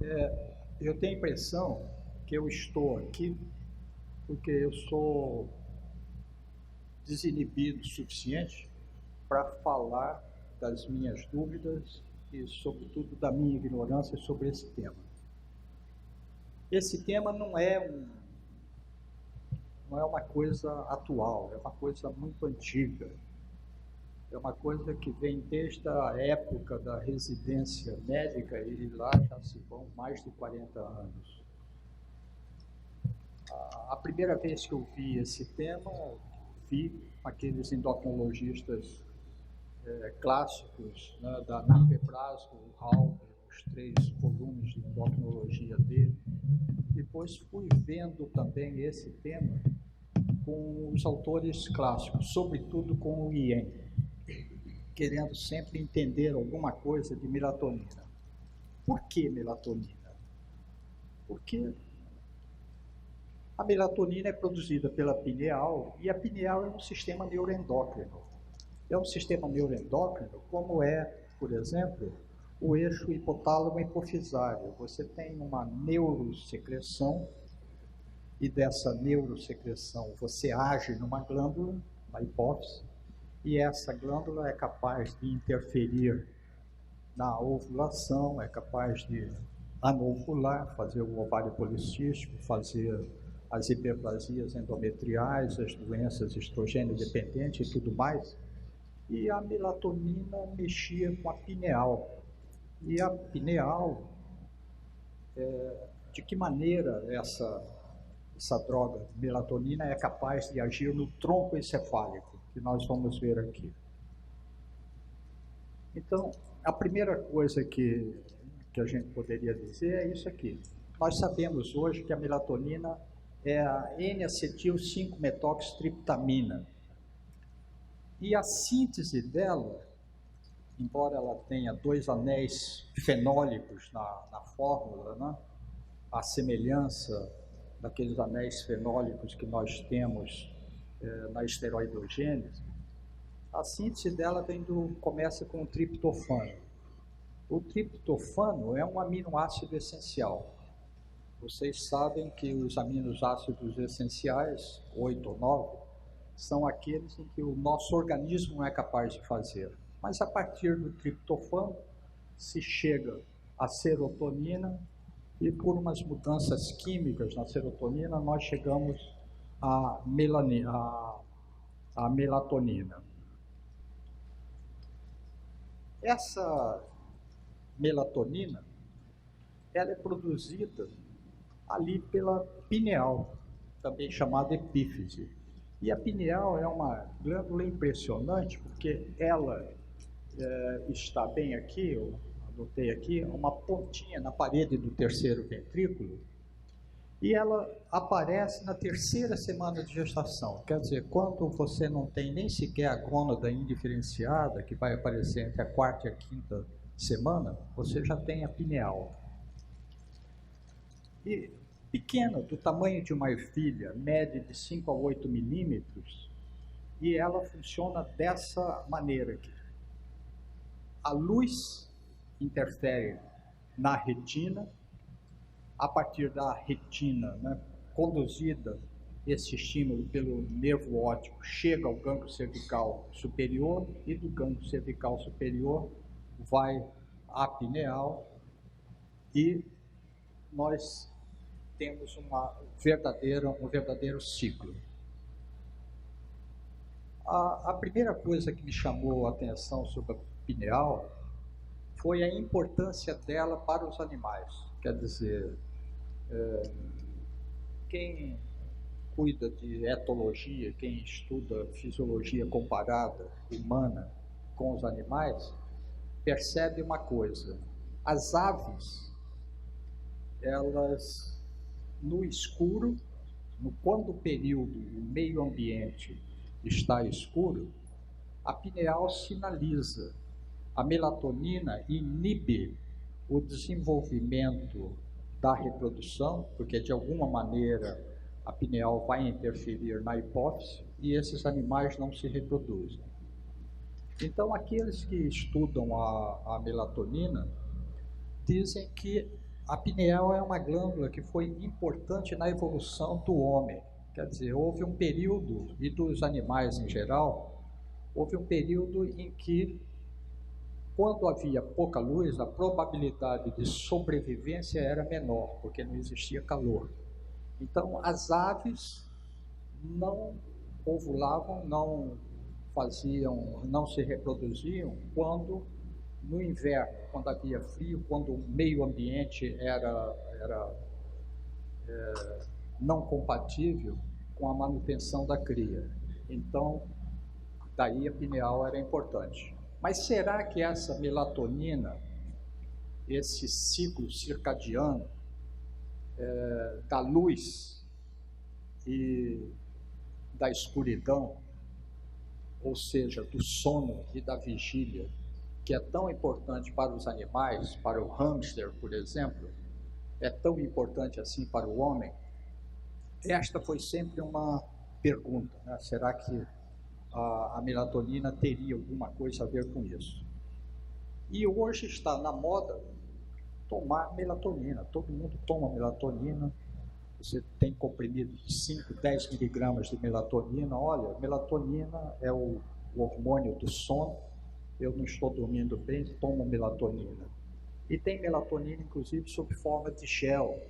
Eu tenho a impressão que eu estou aqui porque eu sou desinibido o suficiente para falar das minhas dúvidas e, sobretudo, da minha ignorância sobre esse tema. Esse tema não é uma coisa atual, é uma coisa muito antiga. É uma coisa que vem desde a época da residência médica e lá já se vão mais de 40 anos. A primeira vez que eu vi esse tema, vi aqueles endocrinologistas clássicos, né, da Napebras, o Halber, os 3 volumes de endocrinologia dele. Depois fui vendo também esse tema com os autores clássicos, sobretudo com o Ien, querendo sempre entender alguma coisa de melatonina. Por que melatonina? Porque a melatonina é produzida pela pineal e a pineal é um sistema neuroendócrino. É um sistema neuroendócrino como é, por exemplo, o eixo hipotálamo-hipofisário. Você tem uma neurosecreção e dessa neurosecreção você age numa glândula, na hipófise, e essa glândula é capaz de interferir na ovulação, é capaz de anovular, fazer o ovário policístico, fazer as hiperplasias endometriais, as doenças estrogênio dependentes e tudo mais. E a melatonina mexia com a pineal. E a pineal, de que maneira essa droga, melatonina, é capaz de agir no tronco encefálico, que nós vamos ver aqui. Então, a primeira coisa que a gente poderia dizer é isso aqui. Nós sabemos hoje que a melatonina é a N-acetil-5-metoxtriptamina. E a síntese dela, embora ela tenha 2 anéis fenólicos na fórmula, né? A semelhança daqueles anéis fenólicos que nós temos na esteroidogênese, a síntese dela começa com o triptofano. O triptofano é um aminoácido essencial. Vocês sabem que os aminoácidos essenciais, 8 ou 9, são aqueles em que o nosso organismo não é capaz de fazer. Mas a partir do triptofano se chega à serotonina e por umas mudanças químicas na serotonina nós chegamos à melatonina. Essa melatonina, ela é produzida ali pela pineal, também chamada epífise. E a pineal é uma glândula impressionante porque ela está bem aqui, eu anotei aqui, uma pontinha na parede do terceiro ventrículo, e ela aparece na 3ª semana de gestação. Quer dizer, quando você não tem nem sequer a gônada indiferenciada, que vai aparecer entre a 4ª e a 5ª semana, você já tem a pineal. E pequena, do tamanho de uma ervilha, mede de 5 a 8 milímetros, e ela funciona dessa maneira aqui. A luz interfere na retina, a partir da retina, né, conduzida esse estímulo pelo nervo óptico, chega ao gânglio cervical superior e do gânglio cervical superior vai à pineal e nós temos um verdadeiro ciclo. A primeira coisa que me chamou a atenção sobre a pineal foi a importância dela para os animais. Quer dizer, quem cuida de etologia, quem estuda fisiologia comparada humana com os animais, percebe uma coisa: as aves, elas no escuro, quando o período, o meio ambiente está escuro, a pineal sinaliza. A melatonina inibe o desenvolvimento da reprodução, porque de alguma maneira a pineal vai interferir na hipófise e esses animais não se reproduzem. Então, aqueles que estudam a melatonina dizem que A pineal é uma glândula que foi importante na evolução do homem. Quer dizer, houve um período, e dos animais em geral, houve um período em que, quando havia pouca luz, a probabilidade de sobrevivência era menor, porque não existia calor. Então, as aves não ovulavam, não se reproduziam quando no inverno, quando havia frio, quando o meio ambiente era não compatível com a manutenção da cria. Então, daí a pineal era importante. Mas será que essa melatonina, esse ciclo circadiano da luz e da escuridão, ou seja, do sono e da vigília, que é tão importante para os animais, para o hamster, por exemplo, é tão importante assim para o homem? Esta foi sempre uma pergunta, né? Será que a melatonina teria alguma coisa a ver com isso? E hoje está na moda tomar melatonina. Todo mundo toma melatonina. Você tem comprimido de 5, 10 miligramas de melatonina. Olha, melatonina é o hormônio do sono. Eu não estou dormindo bem, tomo melatonina. E tem melatonina, inclusive, sob forma de gel.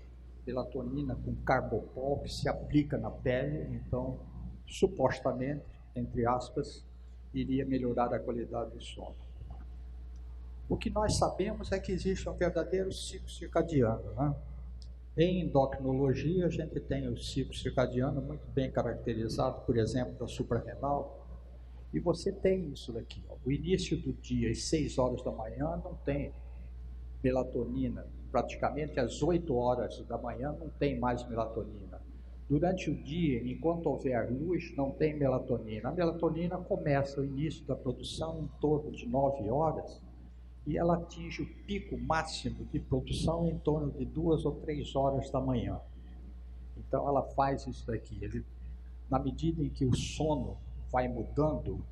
Melatonina com carbopol que se aplica na pele. Então, supostamente, entre aspas, iria melhorar a qualidade do sono. O que nós sabemos é que existe um verdadeiro ciclo circadiano, né? Em endocrinologia, a gente tem o ciclo circadiano muito bem caracterizado, por exemplo, da suprarrenal. E você tem isso daqui, ó. O início do dia, às 6 horas da manhã, não tem melatonina. Praticamente às 8 horas da manhã não tem mais melatonina. Durante o dia, enquanto houver luz, não tem melatonina. A melatonina começa o início da produção em torno de 9 horas e ela atinge o pico máximo de produção em torno de 2 ou 3 horas da manhã. Então ela faz isso daqui. Na medida em que o sono vai mudando,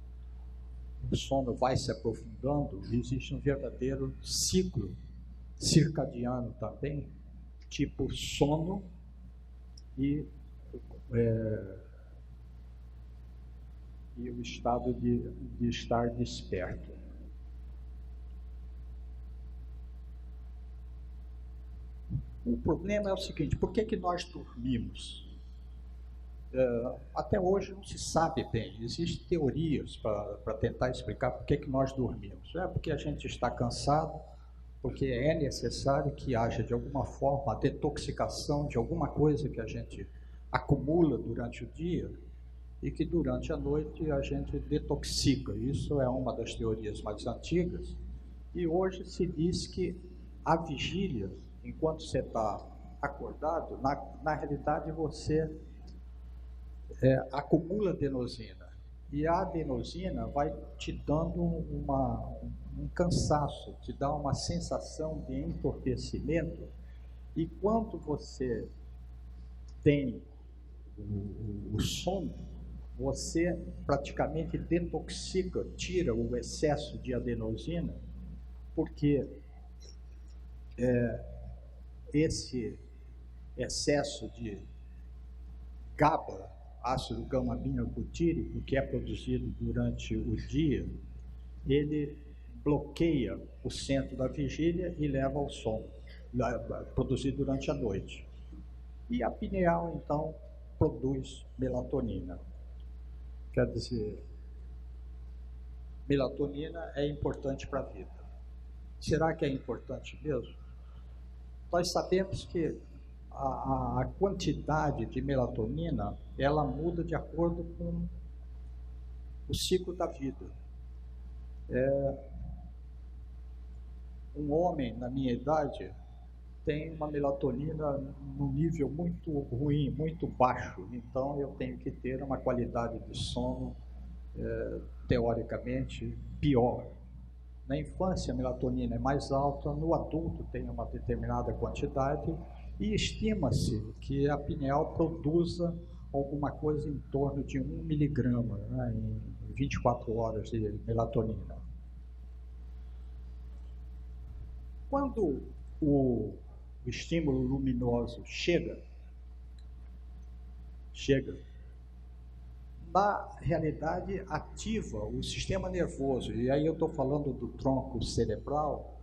o sono vai se aprofundando, existe um verdadeiro ciclo circadiano também, tipo sono e o estado de estar desperto. O problema é o seguinte: por que nós dormimos? Até hoje não se sabe bem, existem teorias para tentar explicar por que nós dormimos. É porque a gente está cansado, porque é necessário que haja de alguma forma a detoxicação de alguma coisa que a gente acumula durante o dia e que durante a noite a gente detoxica. Isso é uma das teorias mais antigas e hoje se diz que a vigília, enquanto você está acordado, na realidade você acumula adenosina e a adenosina vai te dando um cansaço, te dá uma sensação de entorpecimento, e quando você tem o sono, você praticamente detoxica, tira o excesso de adenosina, porque esse excesso de GABA, ácido gama-aminobutírico, que é produzido durante o dia, ele bloqueia o centro da vigília e leva ao sono, produzido durante a noite. E a pineal, então, produz melatonina. Quer dizer, melatonina é importante para a vida. Será que é importante mesmo? Nós sabemos que a quantidade de melatonina, ela muda de acordo com o ciclo da vida. Um homem, na minha idade, tem uma melatonina num nível muito ruim, muito baixo. Então, eu tenho que ter uma qualidade de sono, teoricamente, pior. Na infância, a melatonina é mais alta, no adulto tem uma determinada quantidade e estima-se que a pineal produza alguma coisa em torno de 1 miligrama, né, em 24 horas de melatonina. Quando o o estímulo luminoso chega, na realidade ativa o sistema nervoso, e aí eu estou falando do tronco cerebral.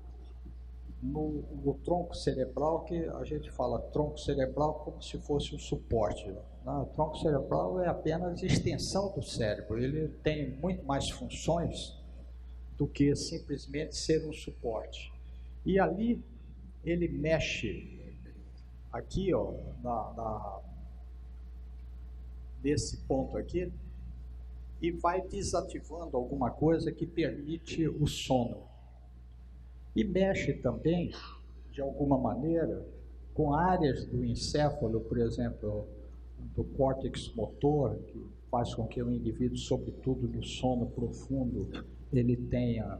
No tronco cerebral, que a gente fala tronco cerebral como se fosse um suporte. O tronco cerebral é apenas extensão do cérebro, ele tem muito mais funções do que simplesmente ser um suporte. E ali ele mexe aqui, ó, nesse ponto aqui, e vai desativando alguma coisa que permite o sono. E mexe também, de alguma maneira, com áreas do encéfalo, por exemplo, do córtex motor, que faz com que o indivíduo, sobretudo no sono profundo, ele tenha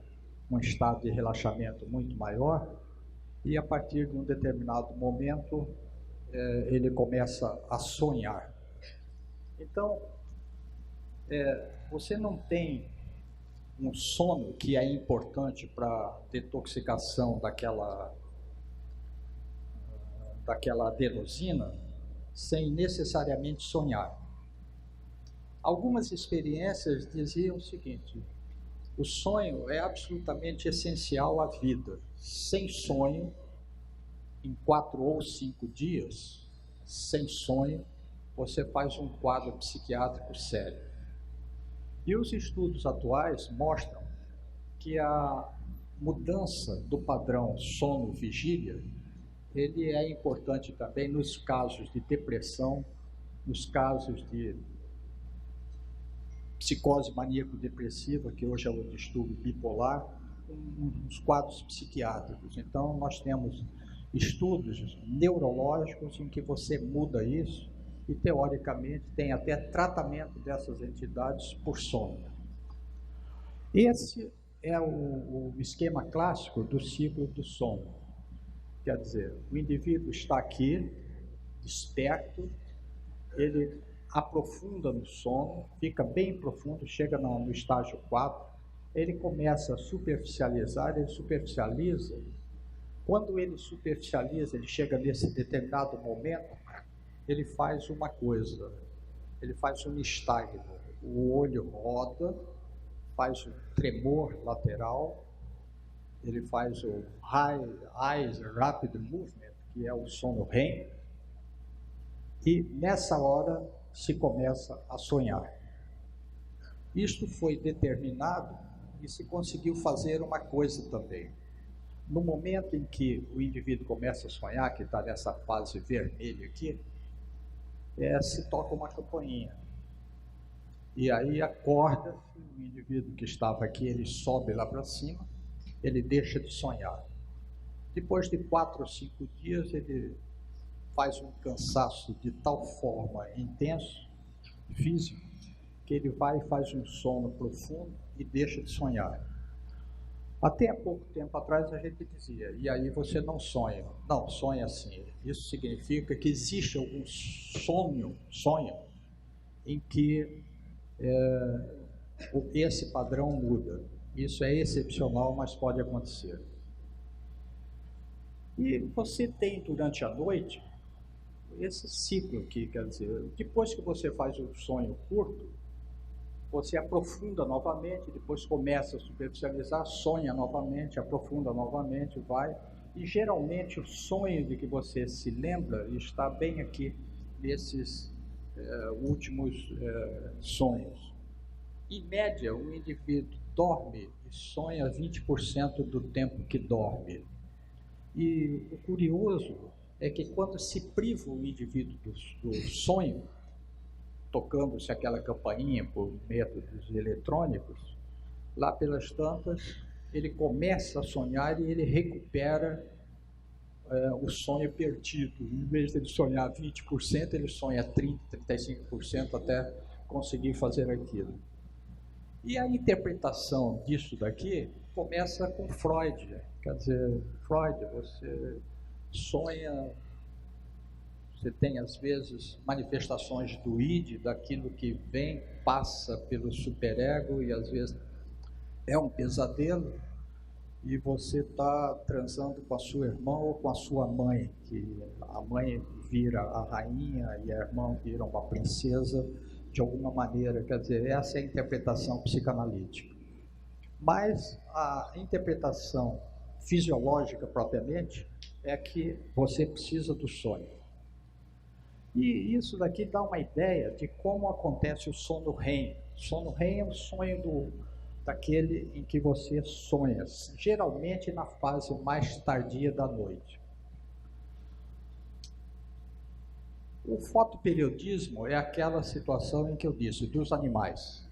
um estado de relaxamento muito maior, e a partir de um determinado momento, ele começa a sonhar. Então, você não tem um sono que é importante para detoxicação daquela adenosina, sem necessariamente sonhar. Algumas experiências diziam o seguinte: o sonho é absolutamente essencial à vida. Sem sonho, em 4 ou 5 dias, sem sonho, você faz um quadro psiquiátrico sério. E os estudos atuais mostram que a mudança do padrão sono-vigília, ele é importante também nos casos de depressão, nos casos de psicose maníaco-depressiva, que hoje é o distúrbio bipolar, nos quadros psiquiátricos. Então, nós temos estudos neurológicos em que você muda isso, e teoricamente tem até tratamento dessas entidades por sono. Esse é o esquema clássico do ciclo do sono. Quer dizer, o indivíduo está aqui, desperto, ele aprofunda no sono, fica bem profundo, chega no estágio 4, ele começa a superficializar, ele superficializa. Quando ele superficializa, ele chega nesse determinado momento, ele faz uma coisa, ele faz um nistagmo, o olho roda, faz o tremor lateral, ele faz o High Eyes Rapid Movement, que é o sono REM, e nessa hora se começa a sonhar. Isto foi determinado e se conseguiu fazer uma coisa também. No momento em que o indivíduo começa a sonhar, que está nessa fase vermelha aqui, se toca uma campainha. E aí acorda o indivíduo que estava aqui, ele sobe lá para cima, ele deixa de sonhar. Depois de 4 ou 5 dias, ele faz um cansaço de tal forma intenso, físico, que ele vai e faz um sono profundo e deixa de sonhar. Até há pouco tempo atrás a gente dizia, e aí você não sonha. Não, sonha sim. Isso significa que existe algum sonho em que esse padrão muda. Isso é excepcional, mas pode acontecer. E você tem durante a noite esse ciclo aqui, quer dizer, depois que você faz um sonho curto, você aprofunda novamente, depois começa a superficializar, sonha novamente, aprofunda novamente, vai. E geralmente o sonho de que você se lembra está bem aqui, nesses últimos sonhos. Em média, o indivíduo dorme e sonha 20% do tempo que dorme. E o curioso é que quando se priva o indivíduo do sonho, tocando-se aquela campainha por métodos eletrônicos, lá pelas tantas, ele começa a sonhar e ele recupera o sonho perdido. Em vez de ele sonhar 20%, ele sonha 30%, 35% até conseguir fazer aquilo. E a interpretação disso daqui começa com Freud. Quer dizer, Freud, você sonha, você tem às vezes manifestações do id, daquilo que vem, passa pelo superego e às vezes é um pesadelo. e você está transando com a sua irmã ou com a sua mãe, que a mãe vira a rainha e a irmã vira uma princesa, de alguma maneira, quer dizer, essa é a interpretação psicanalítica. Mas a interpretação fisiológica propriamente é que você precisa do sonho. E isso daqui dá uma ideia de como acontece o sono REM. O sono REM é o sonho daquele em que você sonha, geralmente na fase mais tardia da noite. O fotoperiodismo é aquela situação em que eu disse, dos animais,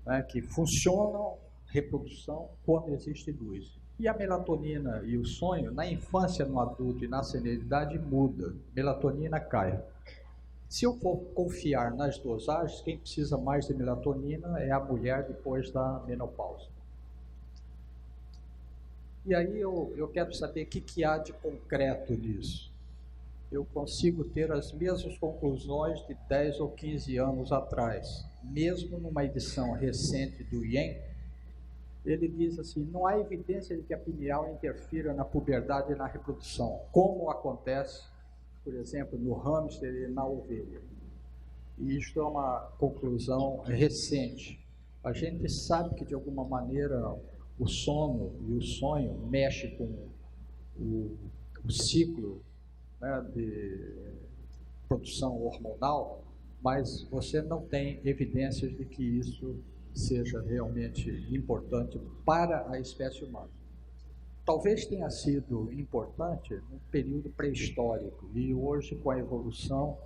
né, que funcionam, reprodução, quando existe luz. E a melatonina e o sonho, na infância, no adulto e na senilidade, muda. Melatonina cai. Se eu for confiar nas dosagens, quem precisa mais de melatonina é a mulher depois da menopausa. E aí eu quero saber o que há de concreto nisso. Eu consigo ter as mesmas conclusões de 10 ou 15 anos atrás. Mesmo numa edição recente do IEM, ele diz assim, não há evidência de que a pineal interfira na puberdade e na reprodução, como acontece, por exemplo, no hamster e na ovelha. E isto é uma conclusão recente. A gente sabe que, de alguma maneira, o sono e o sonho mexem com o ciclo, né, de produção hormonal, mas você não tem evidências de que isso seja realmente importante para a espécie humana. Talvez tenha sido importante no período pré-histórico, e hoje, com a evolução,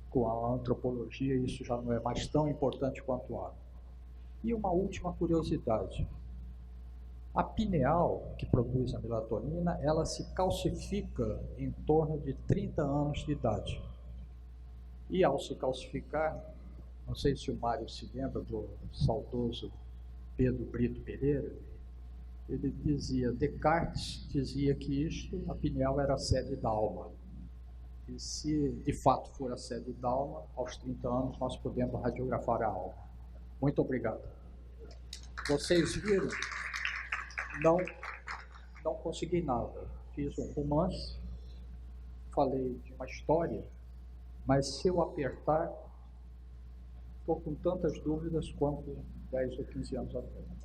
com a antropologia, isso já não é mais tão importante quanto antes. E uma última curiosidade. A pineal, que produz a melatonina, ela se calcifica em torno de 30 anos de idade. E ao se calcificar, não sei se o Mário se lembra do saudoso Pedro Brito Pereira, ele dizia, Descartes dizia que isto, a pineal era a sede da alma. E se de fato for a sede da alma, aos 30 anos nós podemos radiografar a alma. Muito obrigado. Vocês viram? Não consegui nada. Fiz um romance, falei de uma história, mas se eu apertar, estou com tantas dúvidas quanto 10 ou 15 anos atrás.